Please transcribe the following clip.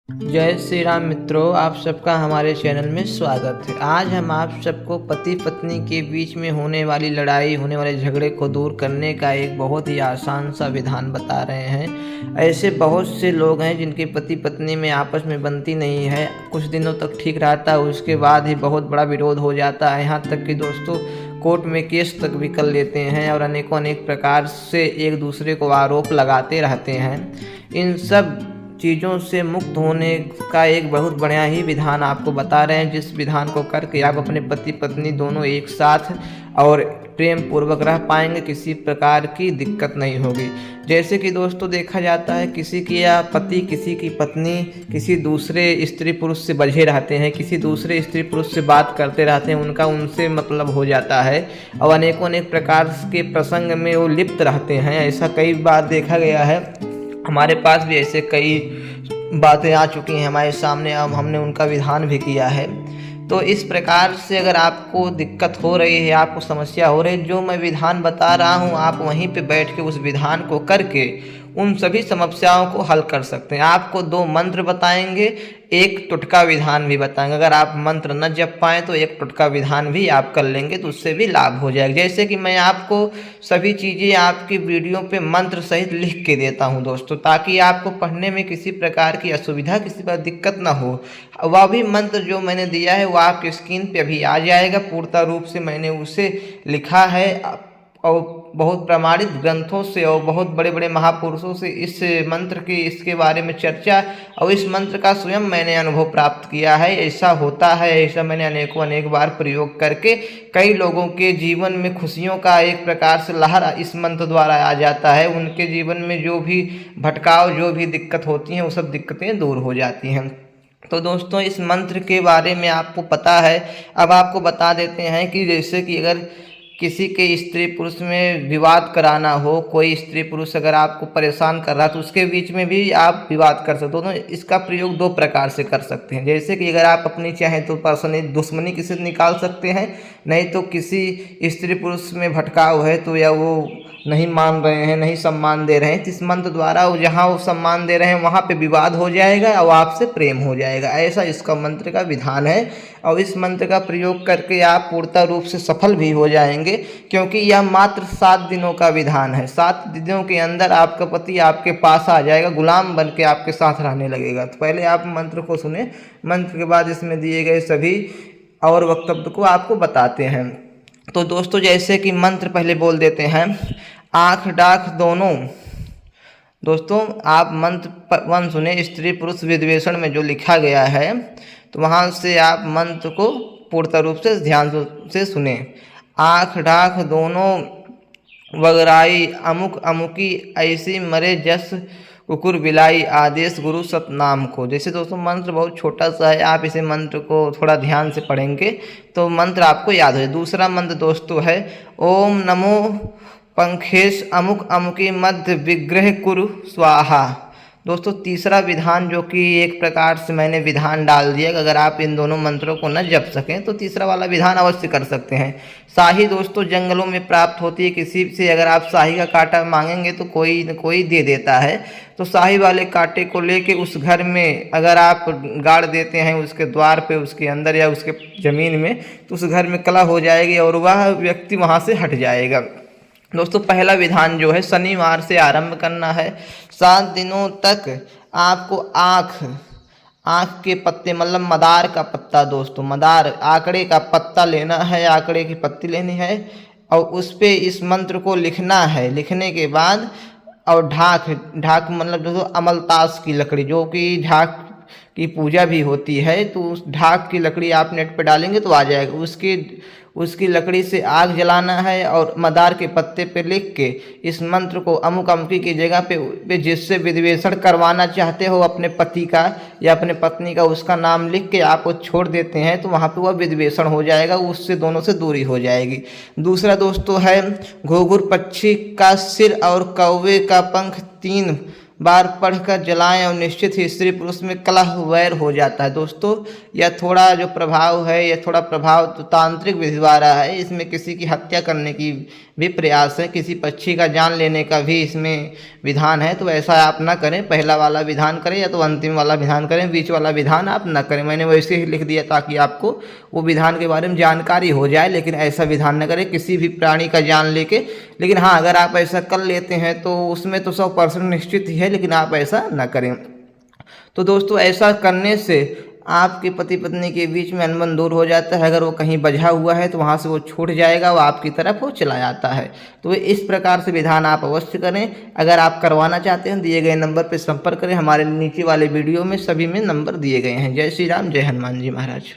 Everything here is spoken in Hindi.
जय श्री राम मित्रों, आप सबका हमारे चैनल में स्वागत है। आज हम आप सबको पति पत्नी के बीच में होने वाली लड़ाई, होने वाले झगड़े को दूर करने का एक बहुत ही आसान सा विधान बता रहे हैं। ऐसे बहुत से लोग हैं जिनके पति पत्नी में आपस में बनती नहीं है, कुछ दिनों तक ठीक रहता है, उसके बाद ही बहुत बड़ा विरोध हो जाता है। यहाँ तक कि दोस्तों कोर्ट में केस तक भी कर लेते हैं और अनेक प्रकार से एक दूसरे को आरोप लगाते रहते हैं। इन सब चीज़ों से मुक्त होने का एक बहुत बढ़िया ही विधान आपको बता रहे हैं, जिस विधान को करके आप अपने पति पत्नी दोनों एक साथ और प्रेम पूर्वक रह पाएंगे, किसी प्रकार की दिक्कत नहीं होगी। जैसे कि दोस्तों देखा जाता है, किसी की या पति किसी की पत्नी किसी दूसरे स्त्री पुरुष से बझे रहते हैं, किसी दूसरे स्त्री पुरुष से बात करते रहते हैं, उनका उनसे मतलब हो जाता है और अनेक प्रकार के प्रसंग में वो लिप्त रहते हैं। ऐसा कई बार देखा गया है, हमारे पास भी ऐसे कई बातें आ चुकी हैं हमारे सामने, अब हमने उनका विधान भी किया है। तो इस प्रकार से अगर आपको दिक्कत हो रही है, आपको समस्या हो रही है, जो मैं विधान बता रहा हूँ आप वहीं पे बैठ के उस विधान को करके उन सभी समस्याओं को हल कर सकते हैं। आपको 2 मंत्र बताएंगे, एक टुटका विधान भी बताएंगे। अगर आप मंत्र न जप पाएँ तो एक टुटका विधान भी आप कर लेंगे तो उससे भी लाभ हो जाएगा। जैसे कि मैं आपको सभी चीज़ें आपकी वीडियो पे मंत्र सहित लिख के देता हूं दोस्तों, ताकि आपको पढ़ने में किसी प्रकार की असुविधा, किसी प्रकार दिक्कत ना हो। वह भी मंत्र जो मैंने दिया है वो आपकी स्क्रीन पे अभी आ जाएगा। पूर्णतः रूप से मैंने उसे लिखा है और बहुत प्रमाणित ग्रंथों से और बहुत बड़े बड़े महापुरुषों से इस मंत्र की, इसके बारे में चर्चा और इस मंत्र का स्वयं मैंने अनुभव प्राप्त किया है। ऐसा होता है, ऐसा मैंने अनेक बार प्रयोग करके कई लोगों के जीवन में खुशियों का एक प्रकार से लहर इस मंत्र द्वारा आ जाता है। उनके जीवन में जो भी भटकाव, जो भी दिक्कत होती हैं, वो सब दिक्कतें दूर हो जाती हैं। तो दोस्तों इस मंत्र के बारे में आपको पता है, अब आपको बता देते हैं कि जैसे कि अगर किसी के स्त्री पुरुष में विवाद कराना हो, कोई स्त्री पुरुष अगर आपको परेशान कर रहा है तो उसके बीच में भी आप विवाद कर सकते हो। तो इसका प्रयोग 2 प्रकार से कर सकते हैं। जैसे कि अगर आप अपनी चाहें तो पर्सनली दुश्मनी किसी से निकाल सकते हैं, नहीं तो किसी स्त्री पुरुष में भटकाव है तो या वो नहीं मान रहे हैं, नहीं सम्मान दे रहे हैं, तो इस मंत्र द्वारा वो जहाँ वो सम्मान दे रहे हैं वहाँ पे विवाद हो जाएगा और आपसे प्रेम हो जाएगा। ऐसा इसका मंत्र का विधान है और इस मंत्र का प्रयोग करके आप पूर्णतः रूप से सफल भी हो जाएंगे, क्योंकि यह मात्र 7 दिनों का विधान है। 7 दिनों के अंदर आपका पति आपके पास आ जाएगा, गुलाम बन के आपके साथ रहने लगेगा। तो पहले आप मंत्र को सुने, मंत्र के बाद इसमें दिए गए सभी और वक्तव्य को आपको बताते हैं। तो दोस्तों जैसे कि मंत्र पहले बोल देते हैं, आँख डाख दोनों। दोस्तों आप मंत्र 1 सुने, स्त्री पुरुष विद्वेषण में जो लिखा गया है, तो वहाँ से आप मंत्र को पूर्ण रूप से ध्यान से सुने। आँख डाख दोनों वगराई, अमुक अमुकी ऐसी मरे जस कुकुर बिलाई, आदेश गुरु सतनाम को। जैसे दोस्तों मंत्र बहुत छोटा सा है, आप इसे मंत्र को थोड़ा ध्यान से पढ़ेंगे तो मंत्र आपको याद हो जाए। दूसरा मंत्र दोस्तों है, ओम नमो पंखेश अमुक अमुकी मध्य विग्रह कुरु स्वाहा। दोस्तों तीसरा विधान जो कि एक प्रकार से मैंने विधान डाल दिया, अगर आप इन दोनों मंत्रों को न जप सकें तो तीसरा वाला विधान अवश्य कर सकते हैं। शाही दोस्तों जंगलों में प्राप्त होती है, किसी से अगर आप शाही का कांटा मांगेंगे तो कोई न कोई दे देता है। तो शाही वाले कांटे को लेके उस घर में अगर आप गाड़ देते हैं, उसके द्वार पे, उसके अंदर या उसके ज़मीन में, तो उस घर में कलह हो जाएगी और वह व्यक्ति वहाँ से हट जाएगा। दोस्तों पहला विधान जो है शनिवार से आरंभ करना है। 7 दिनों तक आपको आँख के पत्ते, मतलब मदार का पत्ता, दोस्तों मदार आंकड़े का पत्ता लेना है, आंकड़े की पत्ती लेनी है और उस पे इस मंत्र को लिखना है। लिखने के बाद और ढाक मतलब दोस्तों अमलतास की लकड़ी, जो कि ढाक की पूजा भी होती है, तो उस ढाक की लकड़ी आप नेट पे डालेंगे तो आ जाएगा। उसकी लकड़ी से आग जलाना है और मदार के पत्ते पे लिख के इस मंत्र को अमुक अमुकी की जगह पे जिससे विद्वेषण करवाना चाहते हो अपने पति का या अपने पत्नी का, उसका नाम लिख के आप वो छोड़ देते हैं तो वहाँ पे वह विद्वेषण हो जाएगा, उससे दोनों से दूरी हो जाएगी। दूसरा दोस्तों है, घुघुर पक्षी का सिर और कौवे का पंख 3 बार पढ़कर जलाएं और निश्चित ही स्त्री पुरुष में कलह वैर हो जाता है। दोस्तों यह थोड़ा जो प्रभाव है, यह थोड़ा प्रभाव तो तांत्रिक विधि द्वारा है। इसमें किसी की हत्या करने की भी प्रयास है, किसी पक्षी का जान लेने का भी इसमें विधान है। तो ऐसा आप ना करें, पहला वाला विधान करें या तो अंतिम वाला विधान करें, बीच वाला विधान आप ना करें। मैंने वैसे ही लिख दिया ताकि आपको वो विधान के बारे में जानकारी हो जाए, लेकिन ऐसा विधान न करें किसी भी प्राणी का जान लेके। लेकिन हाँ, अगर आप ऐसा कर लेते हैं तो उसमें तो 100% निश्चित ही है, लेकिन आप ऐसा ना करें। तो दोस्तों ऐसा करने से आपके पति पत्नी के बीच में अनबन दूर हो जाता है। अगर वो कहीं बझा हुआ है तो वहाँ से वो छूट जाएगा, वो आपकी तरफ वो चला जाता है। तो इस प्रकार से विधान आप अवश्य करें। अगर आप करवाना चाहते हैं दिए गए नंबर पर संपर्क करें। हमारे नीचे वाले वीडियो में सभी में नंबर दिए गए हैं। जय श्री राम, जय हनुमान जी महाराज।